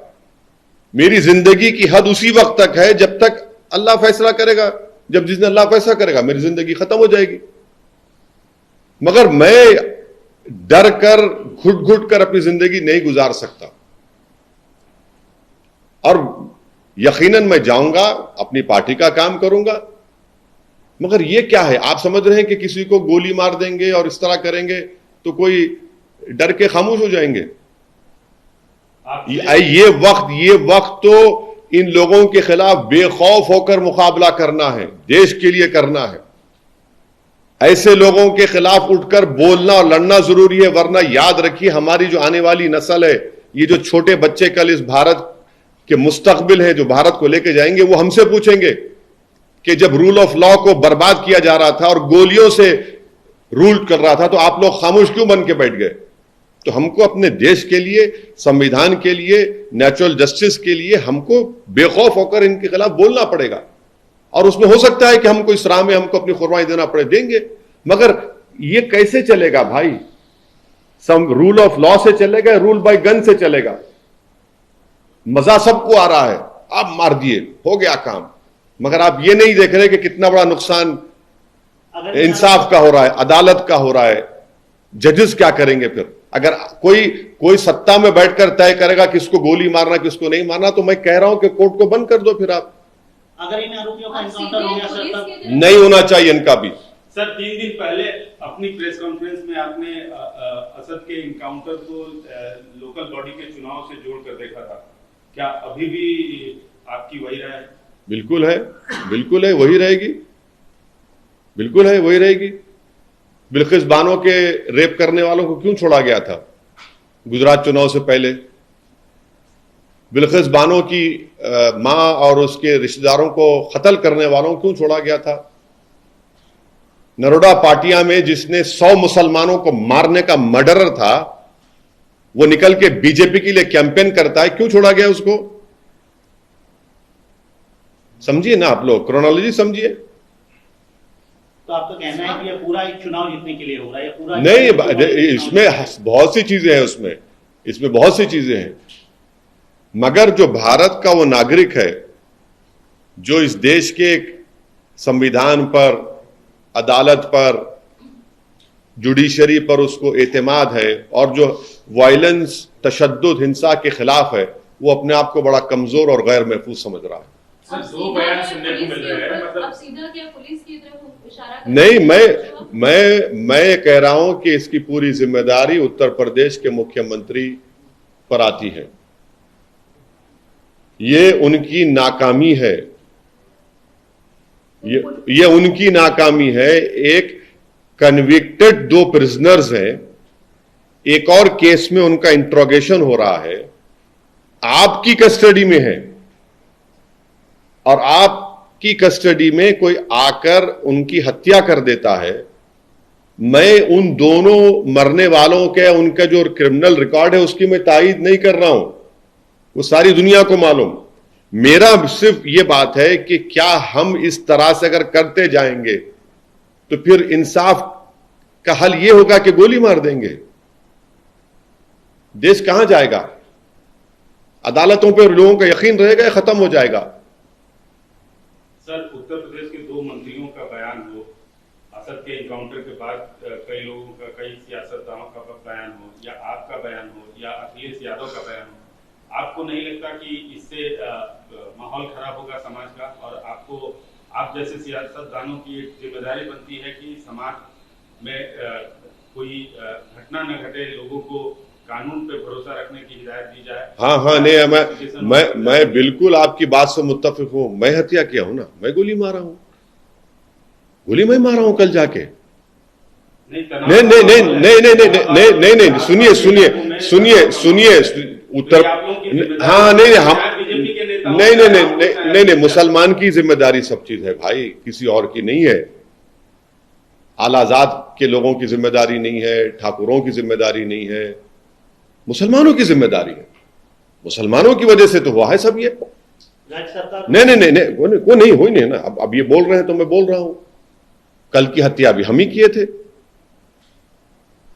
मेरी जिंदगी की हद उसी वक्त तक है जब तक अल्लाह फैसला करेगा। जब जिस दिन अल्लाह फैसला करेगा मेरी जिंदगी खत्म हो जाएगी। मगर मैं डर कर, घुट घुट कर अपनी जिंदगी नहीं गुजार सकता। और यकीनन मैं जाऊंगा, अपनी पार्टी का काम करूंगा। मगर ये क्या है? आप समझ रहे हैं कि किसी को गोली मार देंगे और इस तरह करेंगे तो कोई डर के खामोश हो जाएंगे? ये वक्त तो इन लोगों के खिलाफ बेखौफ होकर मुकाबला करना है, देश के लिए करना है। ऐसे लोगों के खिलाफ उठकर बोलना और लड़ना जरूरी है, वरना याद रखिए हमारी जो आने वाली नस्ल है, ये जो छोटे बच्चे कल इस भारत के मुस्तकबिल है, जो भारत को लेके जाएंगे, वो हमसे पूछेंगे कि जब रूल ऑफ लॉ को बर्बाद किया जा रहा था और गोलियों से रूल कर रहा था, तो आप लोग खामोश क्यों बन के बैठ गए? तो हमको अपने देश के लिए, संविधान के लिए, नेचुरल जस्टिस के लिए हमको बेखौफ होकर इनके खिलाफ बोलना पड़ेगा। और उसमें हो सकता है कि हमको इस राह में हमको अपनी कुर्बानी देना पड़े, देंगे, मगर ये कैसे चलेगा भाई? सम रूल ऑफ लॉ से चलेगा, रूल बाय गन से चलेगा? मजा सबको आ रहा है, आप मार दिए, हो गया काम, मगर आप ये नहीं देख रहे कि कितना बड़ा नुकसान इंसाफ का हो रहा है, अदालत का हो रहा है। जजेस क्या करेंगे फिर? अगर कोई सत्ता में बैठकर तय करेगा किसको गोली मारना किसको नहीं मारना, तो मैं कह रहा हूं कि कोर्ट को बंद कर दो। फिर आप अगर इन आरोपियों का एनकाउंटर हो गया सर, तब नहीं होना चाहिए इनका भी। सर 3 दिन पहले अपनी प्रेस कॉन्फ्रेंस में आपने असद के इनकाउंटर को लोकल बॉडी के चुनाव से जोड़कर देखा था, क्या अभी भी आपकी वही राय है? बिल्कुल है, बिल्कुल है, वही रहेगी, बिल्कुल है, वही रहेगी। बिल्किस बानो के रेप करने वालों को क्यों छोड़ा गया था गुजरात चुनाव से पहले? बिल्किस बानो की मां और उसके रिश्तेदारों को कत्ल करने वालों को क्यों छोड़ा गया था? नरोडा पाटिया में जिसने 100 मुसलमानों को मारने का मर्डरर था, वो निकल के बीजेपी के लिए कैंपेन करता है, क्यों छोड़ा गया उसको? समझिए ना आप लोग, क्रोनोलॉजी समझिए। तो आपका कहना है कि ये पूरा एक चुनाव जीतने के लिए हो रहा है, या पूरा नहीं, इसमें बहुत सी चीजें हैं, इसमें बहुत सी चीजें हैं, मगर जो भारत का वो नागरिक है, जो इस देश के संविधान पर, अदालत पर, जुडिशरी पर उसको एतमाद है, और जो वायलेंस, तशद्दुद, हिंसा के खिलाफ है, वो अपने आप को बड़ा कमजोर और गैर महफूज समझ रहा है। सर 2 बयान सुनने को मिल रहे हैं, मतलब अब सीधा क्या पुलिस की तरफ इशारा नहीं, मैं कह रहा हूं कि इसकी पूरी जिम्मेदारी उत्तर प्रदेश के मुख्यमंत्री पर आती है। ये उनकी नाकामी है, ये उनकी नाकामी है। एक कन्विक्टेड 2 प्रिजनर्स हैं, एक और केस में उनका इंट्रोगेशन हो रहा है, आपकी कस्टडी में है, और आपकी कस्टडी में कोई आकर उनकी हत्या कर देता है। मैं उन दोनों मरने वालों के, उनका जो क्रिमिनल रिकॉर्ड है उसकी मैं तायीद नहीं कर रहा हूं, वो सारी दुनिया को मालूम। मेरा सिर्फ ये बात है कि क्या हम इस तरह से अगर करते जाएंगे तो फिर इंसाफ का हल ये होगा कि गोली मार देंगे? देश कहां जाएगा? अदालतों पर लोगों का यकीन रहेगा या खत्म हो जाएगा? सर उत्तर प्रदेश के 2 मंत्रियों का बयान हो, असद के इनकाउंटर के बाद कई लोगों का, कई सियासतदानों का बयान हो, या आपका बयान हो, या अखिलेश यादव का बयान हो, आपको नहीं लगता कि इससे माहौल खराब होगा समाज का? और आप जैसे सियासतदानों की एक जिम्मेदारी बनती है कि समाज में कोई घटना न घटे, लोगों को कानून पे भरोसा रखने की हिदायत दी जाए। हाँ, नहीं, मैं बिल्कुल आपकी बात से मुत्तफिक हूं। मैं हत्या किया हूं ना, मैं गोली मारा हूं, गोली मैं मारा हूं कल जाके। नहीं, सुनिए उत्तर, हाँ, नहीं, मुसलमान की जिम्मेदारी सब चीज है भाई, किसी और की नहीं है। आलाजाद के लोगों की जिम्मेदारी नहीं है, ठाकुरों की जिम्मेदारी नहीं है, मुसलमानों की जिम्मेदारी है। मुसलमानों की वजह से तो हुआ है सब ये। नहीं, वो नहीं हुई नहीं ना। अब ये बोल रहे हैं तो मैं बोल रहा हूं, कल की हत्या भी हम ही किए थे।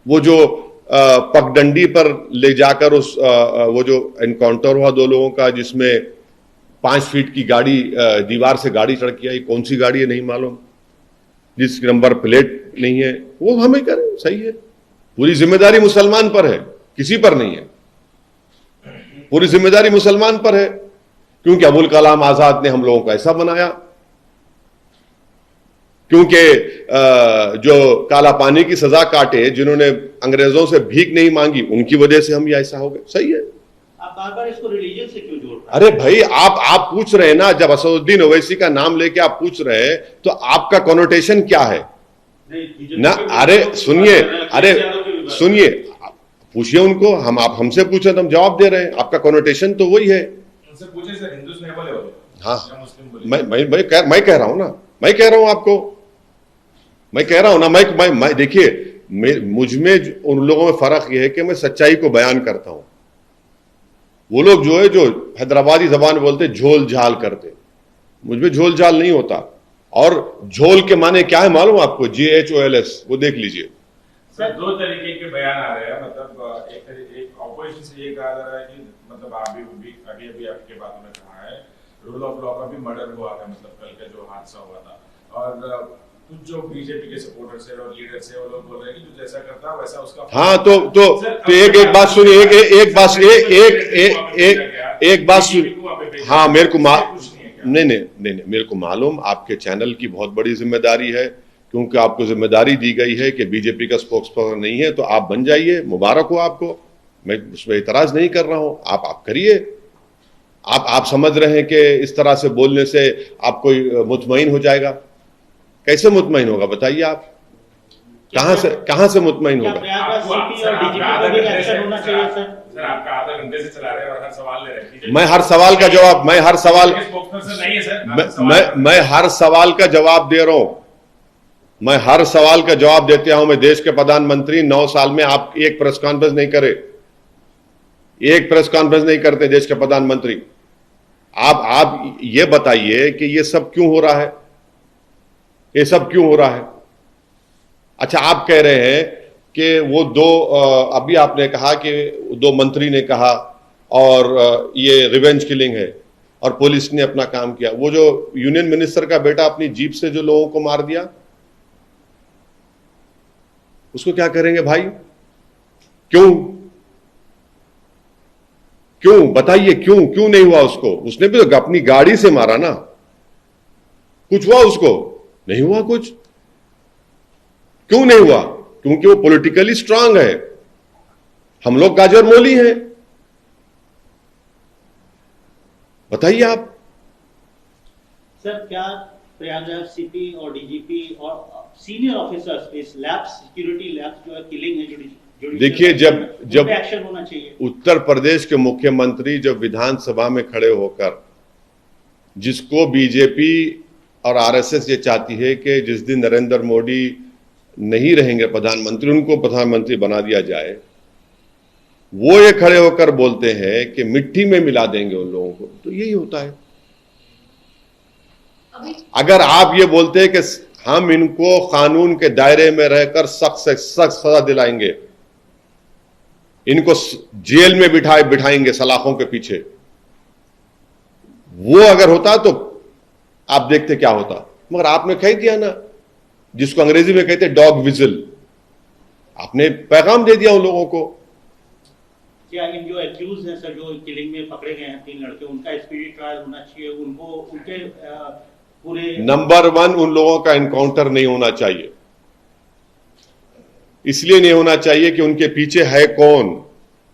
वो जो पगडंडी पर ले जाकर वो जो एनकाउंटर हुआ 2 लोगों का, जिसमें 5 फीट की गाड़ी, दीवार से गाड़ी चढ़ के आई, कौन सी गाड़ी है नहीं मालूम, जिसकी नंबर प्लेट नहीं है, वो हमें करें, सही है। पूरी जिम्मेदारी मुसलमान पर है, किसी पर नहीं है। पूरी जिम्मेदारी मुसलमान पर है, क्योंकि अबुल कलाम आजाद ने हम लोगों को ऐसा बनाया, क्योंकि जो काला पानी की सजा काटे, जिन्होंने अंग्रेजों से भीख नहीं मांगी, उनकी वजह से हम ये ऐसा हो गए। सही है। बार बार इसको रिलीजन से क्यों जोड़ रहे हैं? अरे भाई आप पूछ रहे हैं ना, जब असदुद्दीन ओवैसी का नाम लेके आप पूछ रहे हैं तो आपका कॉनोटेशन क्या है ना? अरे सुनिए पूछिए उनको, आप हमसे पूछे तो हम जवाब दे रहे हैं, आपका कॉनोटेशन तो वही है। उनसे पूछे सर, हिंदू नहीं बोले वो, हाँ मुस्लिम बोले। मैं कह रहा हूं ना, मैं कह रहा हूं आपको, मैं कह रहा हूं ना, मैं देखिए मुझ में उन लोगों में फर्क यह है कि मैं सच्चाई को बयान करता हूं। वो लोग जो है, जो हैदराबादी जबान बोलते झोल झाल करते, मुझ में झोल झाल नहीं होता। और झोल के माने क्या है मालूम आपको? JHOLS, वो देख लीजिए। सर, दो तरीके के बयान आ रहे हैं, मतलब एक ऑपोजिशन से ये कहा जा रहा है कि मतलब अभी आपके बातों में कहा है रूल ऑफ लॉ का भी मर्डर हुआ था, मतलब कल का जो हादसा हुआ था। और कुछ जो बीजेपी के सपोर्टर्स है और लीडर्स है वो लोग बोल रहे हैं कि जो जैसा करता है वैसा उसका। हाँ तो एक बात सुनिए, एक बात सुनिए। हाँ मेरे को नहीं, मेरे को मालूम आपके चैनल की बहुत बड़ी जिम्मेदारी है, क्योंकि आपको जिम्मेदारी दी गई है कि बीजेपी का स्पोक्स पर्सन नहीं है, तो आप बन जाइए, मुबारक हो आपको, मैं उसमें इतराज नहीं कर रहा हूं, आप करिए। आप समझ रहे हैं कि इस तरह से बोलने से आपको मुतमईन हो जाएगा? कैसे मुतमईन होगा बताइए आप? कहां से मुतमईन होगा? आपका आधा घंटे से चला रहे हैं और हर सवाल ले रहे हैं। मैं हर सवाल का जवाब दे रहा हूं। मैं हर सवाल का जवाब देते हूं। मैं देश के प्रधानमंत्री 9 साल में आप एक प्रेस कॉन्फ्रेंस नहीं करे, एक प्रेस कॉन्फ्रेंस नहीं करते देश के प्रधानमंत्री। आप ये बताइए कि ये सब क्यों हो रहा है? ये सब क्यों हो रहा है? अच्छा, आप कह रहे हैं कि वो अभी आपने कहा कि 2 मंत्री ने कहा और ये रिवेंज किलिंग है और पुलिस ने अपना काम किया। वो जो यूनियन मिनिस्टर का बेटा अपनी जीप से जो लोगों को मार दिया, उसको क्या करेंगे भाई? क्यों बताइए, क्यों नहीं हुआ उसको? उसने भी तो अपनी गाड़ी से मारा ना, कुछ हुआ उसको? नहीं हुआ कुछ। क्यों नहीं हुआ? क्योंकि वो पॉलिटिकली स्ट्रांग है, हम लोग गाजर मोली हैं। बताइए आप। सर, क्या प्रयागराज सीपी और डीजीपी और सीनियर ऑफिसर्स इस लैब्स, सिक्योरिटी लैब्स जो है किलिंग है, देखिए जब एक्शन होना चाहिए। उत्तर प्रदेश के मुख्यमंत्री जब विधानसभा में खड़े होकर, जिसको बीजेपी और आरएसएस ये चाहती है कि जिस दिन नरेंद्र मोदी नहीं रहेंगे प्रधानमंत्री, उनको प्रधानमंत्री बना दिया जाए, वो ये खड़े होकर बोलते हैं कि मिट्टी में मिला देंगे उन लोगों को। तो यही होता है। अगर आप ये बोलते हैं कि हम इनको कानून के दायरे में रहकर सख्त से सख्त सजा दिलाएंगे, इनको जेल में बिठाएंगे सलाखों के पीछे, वो अगर होता तो आप देखते क्या होता। मगर आपने कह दिया ना, जिसको अंग्रेजी में कहते डॉग विजिल, आपने पैगाम दे दिया उन लोगों को। क्या इन जो एक्यूज हैं सर, जो किलिंग में पकड़े गए हैं 3 लड़के, उनका स्पीडी ट्रायल होना चाहिए, उनको उनके पूरे। नंबर 1, उन लोगों का एनकाउंटर नहीं होना चाहिए। इसलिए नहीं होना चाहिए कि उनके पीछे है कौन,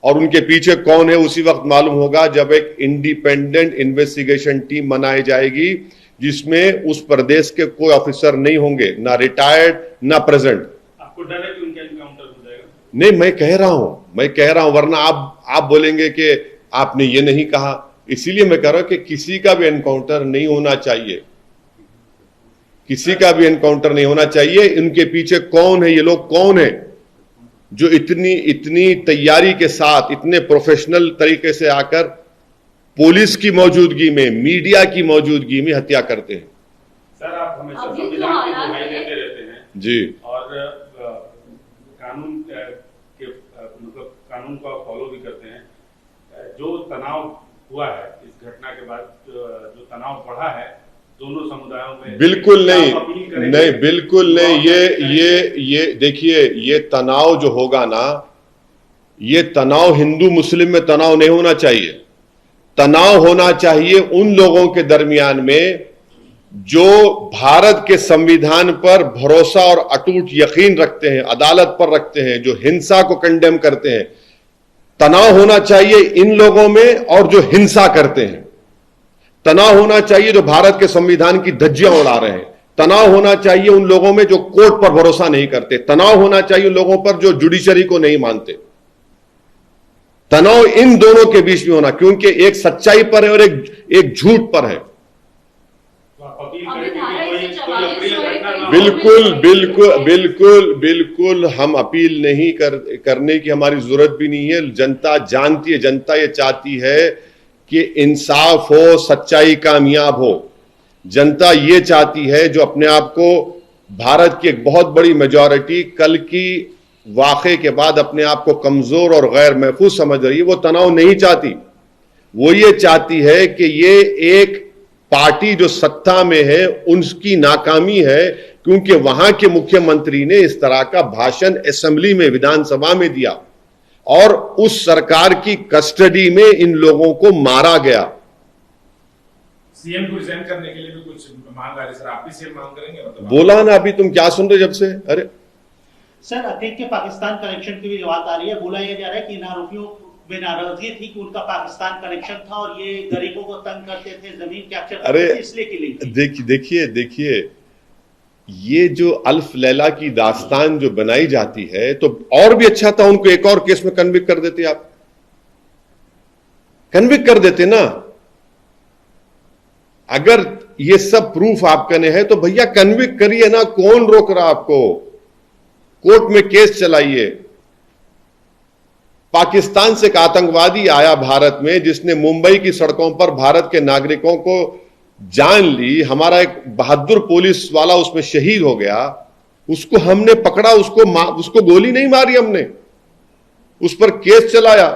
और उनके पीछे कौन है उसी वक्त मालूम होगा जब एक इंडिपेंडेंट इन्वेस्टिगेशन टीम बनाई जाएगी, जिसमें उस प्रदेश के कोई ऑफिसर नहीं होंगे, ना रिटायर्ड ना प्रेजेंट। आपको डर है कि उनका एनकाउंटर हो जाएगा? नहीं, मैं कह रहा हूं, वरना आप बोलेंगे कि आपने ये नहीं कहा। इसीलिए मैं कह रहा हूं कि किसी का भी एनकाउंटर नहीं होना चाहिए, किसी का भी एनकाउंटर नहीं होना चाहिए। इनके पीछे कौन है, ये लोग कौन है जो इतनी तैयारी के साथ, इतने प्रोफेशनल तरीके से आकर पुलिस की मौजूदगी में, मीडिया की मौजूदगी में हत्या करते हैं। सर, आप हमेशा संविधान की दुहाई देते रहते हैं जी, और कानून के मतलब कानून को आप फॉलो भी करते हैं। जो तनाव हुआ है इस घटना के बाद, जो तनाव बढ़ा है दोनों समुदायों में, बिल्कुल नहीं, बिल्कुल नहीं। ये देखिए, ये तनाव जो होगा ना, ये तनाव हिंदू मुस्लिम में तनाव नहीं होना चाहिए। तनाव होना चाहिए उन लोगों के दरमियान में जो भारत के संविधान पर भरोसा और अटूट यकीन रखते हैं, अदालत पर रखते हैं, जो हिंसा को कंडेम करते हैं। तनाव होना चाहिए इन लोगों में और जो हिंसा करते हैं, तनाव होना चाहिए जो भारत के संविधान की धज्जियां उड़ा रहे हैं, तनाव होना चाहिए उन लोगों में जो कोर्ट पर भरोसा नहीं करते, तनाव होना चाहिए उन लोगों पर जो जुडिशरी को नहीं मानते। तनाव इन दोनों के बीच में होना, क्योंकि एक सच्चाई पर है और एक झूठ पर है। बिल्कुल बिल्कुल बिल्कुल बिल्कुल हम अपील नहीं करने की हमारी जरूरत भी नहीं है। जनता जानती है, जनता ये चाहती है कि इंसाफ हो, सच्चाई कामयाब हो। जनता ये चाहती है, जो अपने आप को भारत की एक बहुत बड़ी मेजॉरिटी कल की वाक़े के बाद अपने आप को कमजोर और गैर महफूज समझ रही है, वो तनाव नहीं चाहती। वो ये चाहती है कि ये एक पार्टी जो सत्ता में है उनकी नाकामी है, क्योंकि वहां के मुख्यमंत्री ने इस तरह का भाषण असेंबली में, विधानसभा में दिया और उस सरकार की कस्टडी में इन लोगों को मारा गया। सीएम को रिजाइन करने के लिए भी कुछ मांग आ रही सर, आप भी सीएम मांग करेंगे? मतलब बोला ना, अभी तुम क्या सुन रहे जब से? अरे सर, अतीत के पाकिस्तान कनेक्शन की भी बात आ रही है। बोला यह जा रहा है कि इन आरोपियों में नाराजगी थी कि उनका पाकिस्तान कनेक्शन था और ये गरीबों को तंग करते थे, जमीन कैप्चर करते थे, इसलिए की लिंक। देखिए ये जो अल्फ लैला की दास्तान जो बनाई जाती है, तो और भी अच्छा था उनको एक और केस में कन्विक्ट कर देते, आप कन्विक्ट कर देते ना। अगर ये सब प्रूफ आपके ने है तो भैया कन्विक्ट करिए ना, कौन रोक रहा आपको? कोर्ट में केस चलाइए। पाकिस्तान से एक आतंकवादी आया भारत में, जिसने मुंबई की सड़कों पर भारत के नागरिकों को जान ली। हमारा एक बहादुर पुलिस वाला उसमें शहीद हो गया, उसको हमने पकड़ा, उसको गोली नहीं मारी हमने, उस पर केस चलाया।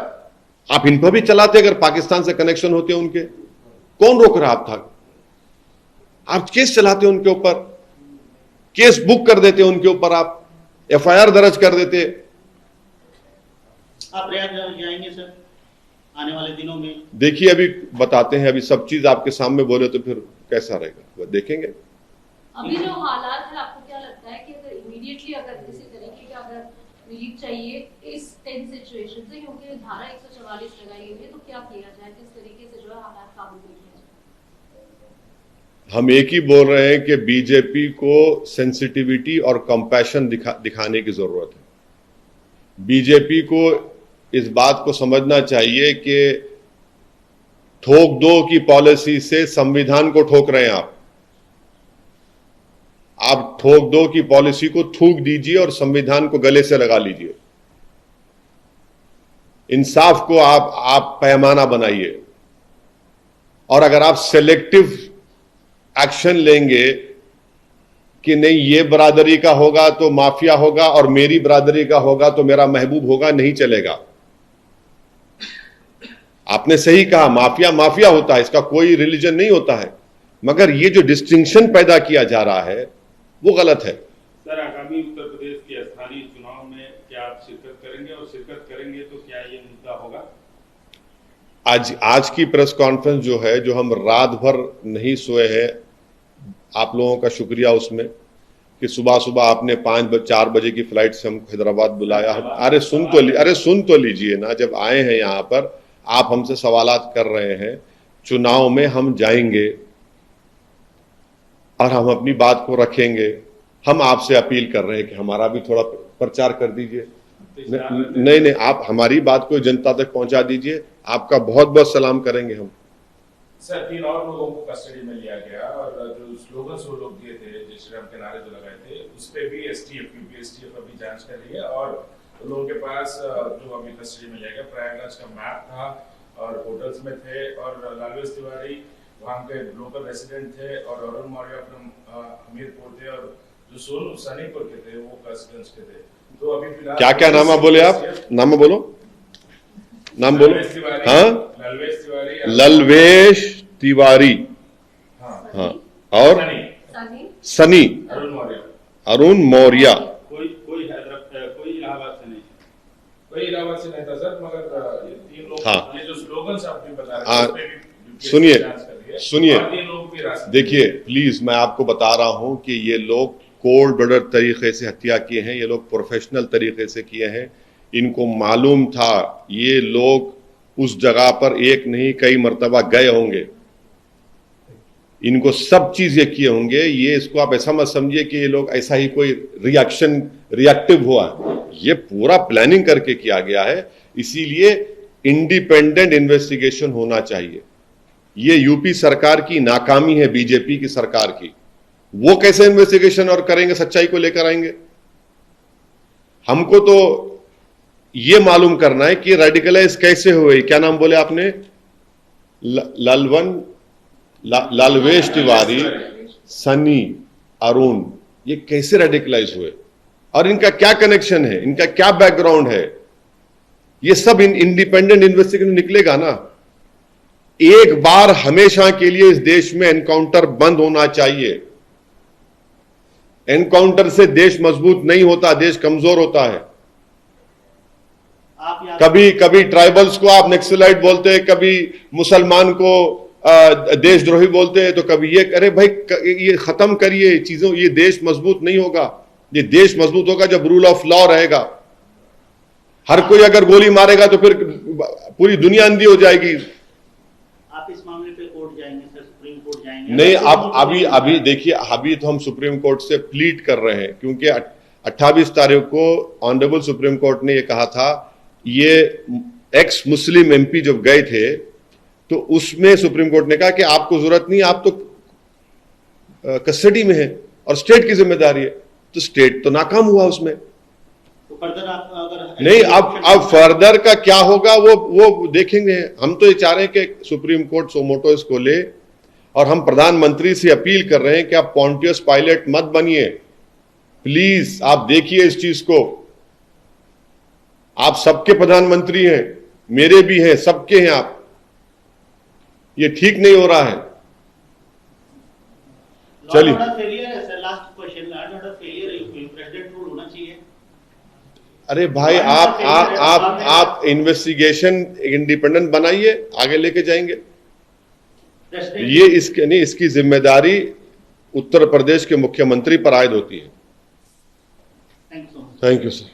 आप इन पर भी चलाते अगर पाकिस्तान से कनेक्शन होते उनके, कौन रोक रहा आप था? आप केस चलाते उनके ऊपर, केस बुक कर देते उनके ऊपर, आप एफआईआर दर्ज कर देते। आप प्रयागराज जाएंगे सर आने वाले दिनों में? देखिए अभी बताते हैं, अभी सब चीज आपके सामने बोले तो फिर कैसा रहेगा, वो देखेंगे। अभी जो हालात है, आपको क्या लगता है कि अगर इमीडिएटली अगर किसी तरीके का अगर रिलीफ चाहिए इस टेंस सिचुएशन से, क्योंकि धारा 144 लगाई गई है, तो क्या किया जाए, किस तरीके से जो है हालात काबू में किया जाए? हम एक ही बोल रहे हैं कि बीजेपी को सेंसिटिविटी और कंपैशन दिखाने की जरूरत है। बीजेपी को इस बात को समझना चाहिए कि ठोक दो की पॉलिसी से संविधान को ठोक रहे हैं आप ठोक दो की पॉलिसी को थूक दीजिए और संविधान को गले से लगा लीजिए। इंसाफ को आप पैमाना बनाइए, और अगर आप सेलेक्टिव एक्शन लेंगे कि नहीं ये बरादरी का होगा तो माफिया होगा और मेरी बरादरी का होगा तो मेरा महबूब होगा, नहीं चलेगा। आपने सही कहा, माफिया माफिया होता है, इसका कोई रिलीजन नहीं होता है, मगर ये जो डिस्टिंक्शन पैदा किया जा रहा है वो गलत है। सर, आगामी उत्तर प्रदेश के स्थानीय चुनाव में क्या आप शिरकत करेंगे, और शिरकत करेंगे तो क्या ये मुद्दा होगा? आज की प्रेस कॉन्फ्रेंस जो है, जो हम रात भर नहीं सोए हैं, आप लोगों का शुक्रिया उसमें कि सुबह सुबह आपने 4 बजे की फ्लाइट से हमको हैदराबाद बुलाया। अरे सुन तो लीजिए ना, जब आए हैं यहाँ पर आप हमसे सवालात कर रहे हैं। चुनाव में हम जाएंगे और हम अपनी बात को रखेंगे। हम आपसे अपील कर रहे हैं कि हमारा भी थोड़ा प्रचार कर दीजिए। नहीं, आप हमारी बात को जनता तक पहुंचा दीजिए। आपका बहुत बहुत सलाम करेंगे हम। सर, 3 और लोगों को कस्टडी में लिया गया, और जो स्लोगन्स वो लोग दिए थे, जय श्री राम के नारे जो लगाए थे, उस पे भी एसटीएफ अभी जांच कर रही है। और लोगों के पास जो अभी कस्टडी में लिया गया, प्रयागराज का मैप था और होटल्स में थे, और लालवेश तिवारी वहाँ के लोकल रेसिडेंट थे, और अरुण मौर्य हमीरपुर थे, और जो सोनू सनीपुर के थे वो कसगंज के थे। तो अभी फिलहाल क्या नाम बोले आप? नाम बोलो। हाँ, ललवेश तिवारी, हाँ, और सनी, अरुण मौर्य। कोई इलाहाबाद से नहीं था सर, मगर ये 3 लोग, हाँ, ये जो स्लोगन्स आप भी बता रहे हैं, सुनिए, देखिए प्लीज, मैं आपको बता रहा हूं कि ये लोग कोल्ड ब्लडेड तरीके से हत्या किए हैं, ये लोग प्रोफेशनल तरीके से किए हैं। इनको मालूम था ये लोग उस जगह पर एक नहीं कई मर्तबा गए होंगे, इनको सब चीज ये किए होंगे। ये इसको आप ऐसा मत समझिए कि ये लोग ऐसा ही कोई रिएक्टिव हुआ, ये पूरा प्लानिंग करके किया गया है। इसीलिए इंडिपेंडेंट इन्वेस्टिगेशन होना चाहिए। ये यूपी सरकार की नाकामी है, बीजेपी की सरकार की। वो कैसे इन्वेस्टिगेशन और करेंगे, सच्चाई को लेकर आएंगे? हमको तो ये मालूम करना है कि रेडिकलाइज कैसे हुए। क्या नाम बोले आपने? लालवेश तिवारी, सनी, अरुण, ये कैसे रेडिकलाइज हुए और इनका क्या कनेक्शन है, इनका क्या बैकग्राउंड है? ये सब इंडिपेंडेंट इन्वेस्टिगेशन निकलेगा ना। एक बार हमेशा के लिए इस देश में एनकाउंटर बंद होना चाहिए। एनकाउंटर से देश मजबूत नहीं होता, देश कमजोर होता है। कभी कभी ट्राइबल्स को आप नक्सलाइट बोलते हैं, कभी मुसलमान को देशद्रोही बोलते हैं, तो कभी ये, अरे भाई ये खत्म करिए चीजों। ये देश मजबूत नहीं होगा। ये देश मजबूत होगा जब रूल ऑफ लॉ रहेगा। हर कोई अगर गोली मारेगा तो फिर पूरी दुनिया अंधी हो जाएगी। आप इस मामले पे कोर्ट जाएंगे सर, सुप्रीम कोर्ट जाएंगे? नहीं, आप अभी देखिए, अभी तो हम सुप्रीम कोर्ट से प्लीड कर रहे हैं, क्योंकि 28 तारीख को ऑनरेबल सुप्रीम कोर्ट ने ये कहा था। ये एक्स मुस्लिम एमपी जब गए थे तो उसमें सुप्रीम कोर्ट ने कहा कि आपको जरूरत नहीं, आप तो कस्टडी में है और स्टेट की जिम्मेदारी है। तो स्टेट तो नाकाम हुआ उसमें। तो फर्दर आप अगर नहीं, अब फर्दर का क्या होगा वो देखेंगे। हम तो ये चाह रहे हैं कि सुप्रीम कोर्ट सोमोटो इसको ले, और हम प्रधानमंत्री से अपील कर रहे हैं कि आप पॉन्टियस पायलट मत बनिए, प्लीज आप देखिए इस चीज को। आप सबके प्रधानमंत्री हैं, मेरे भी हैं, सबके हैं आप। ये ठीक नहीं हो रहा है। चलिए, प्रेसिडेंट रूल होना चाहिए। अरे भाई आप इन्वेस्टिगेशन इंडिपेंडेंट बनाइए, आगे लेके जाएंगे। ये इसकी जिम्मेदारी उत्तर प्रदेश के मुख्यमंत्री पर आयद होती है। Thank you so much. Thank you sir.